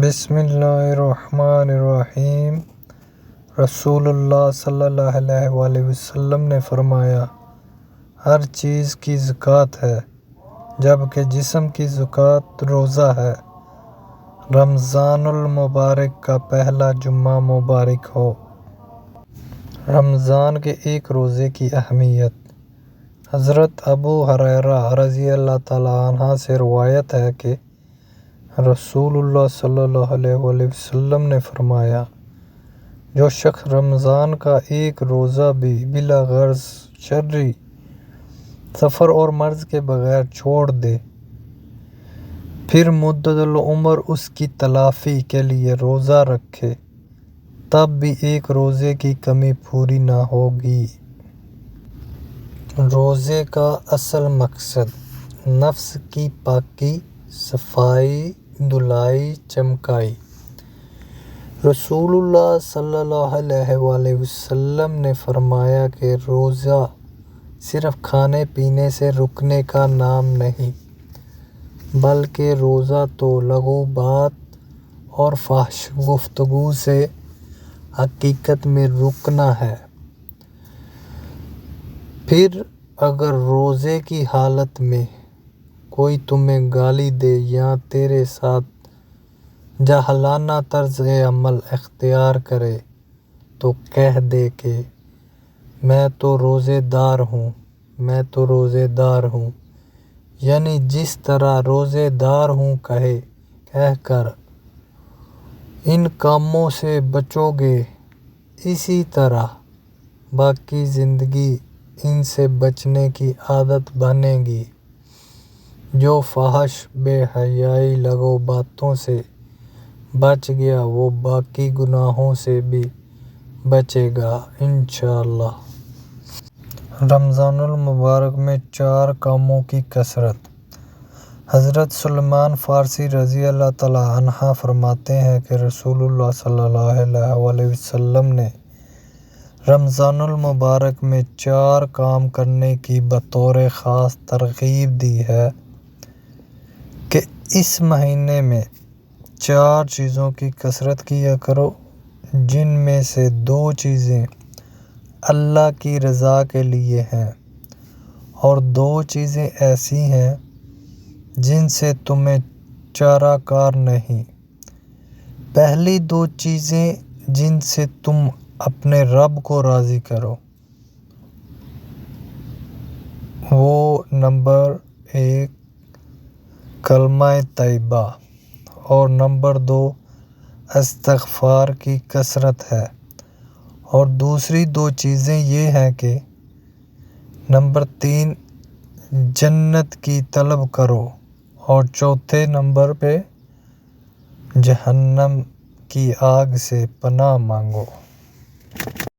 بسم اللہ الرحمن الرحیم۔ رسول اللہ صلی اللہ علیہ وآلہ وسلم نے فرمایا، ہر چیز کی زکوٰۃ ہے جبکہ جسم کی زکوٰۃ روزہ ہے۔ رمضان المبارک کا پہلا جمعہ مبارک ہو۔ رمضان کے ایک روزے کی اہمیت۔ حضرت ابو ہریرہ رضی اللہ تعالیٰ عنہ سے روایت ہے کہ رسول اللہ صلی اللہ علیہ وآلہ وسلم نے فرمایا، جو شخص رمضان کا ایک روزہ بھی بلا غرض، شرعی سفر اور مرض کے بغیر چھوڑ دے، پھر مدت العمر اس کی تلافی کے لیے روزہ رکھے، تب بھی ایک روزے کی کمی پوری نہ ہوگی۔ روزے کا اصل مقصد نفس کی پاکی، صفائی، دھلائی، چمکائی۔ رسول اللہ صلی اللہ علیہ وآلہ وسلم نے فرمایا کہ روزہ صرف کھانے پینے سے رکنے کا نام نہیں، بلکہ روزہ تو لغو بات اور فحش گفتگو سے حقیقت میں رکنا ہے۔ پھر اگر روزے کی حالت میں کوئی تمہیں گالی دے یا تیرے ساتھ جاہلانہ طرز عمل اختیار کرے تو کہہ دے کہ میں تو روزے دار ہوں، میں تو روزے دار ہوں، یعنی جس طرح روزے دار ہوں کہہ کر ان کاموں سے بچو گے، اسی طرح باقی زندگی ان سے بچنے کی عادت بنے گی۔ جو فحش، بے حیائی، لغو باتوں سے بچ گیا وہ باقی گناہوں سے بھی بچے گا انشاءاللہ۔ رمضان المبارک میں 4 کاموں کی کثرت۔ حضرت سلمان فارسی رضی اللہ تعالیٰ عنہ فرماتے ہیں کہ رسول اللہ صلی اللہ علیہ وآلہ وسلم نے رمضان المبارک میں 4 کام کرنے کی بطور خاص ترغیب دی ہے کہ اس مہینے میں 4 چیزوں کی کثرت کیا کرو، جن میں سے 2 چیزیں اللہ کی رضا کے لیے ہیں اور 2 چیزیں ایسی ہیں جن سے تمہیں چارہ کار نہیں۔ پہلی 2 چیزیں جن سے تم اپنے رب کو راضی کرو، وہ نمبر 1 کلمہ طیبہ اور نمبر 2 استغفار کی کثرت ہے، اور دوسری 2 چیزیں یہ ہیں کہ نمبر 3 جنت کی طلب کرو اور چوتھے نمبر پہ جہنم کی آگ سے پناہ مانگو۔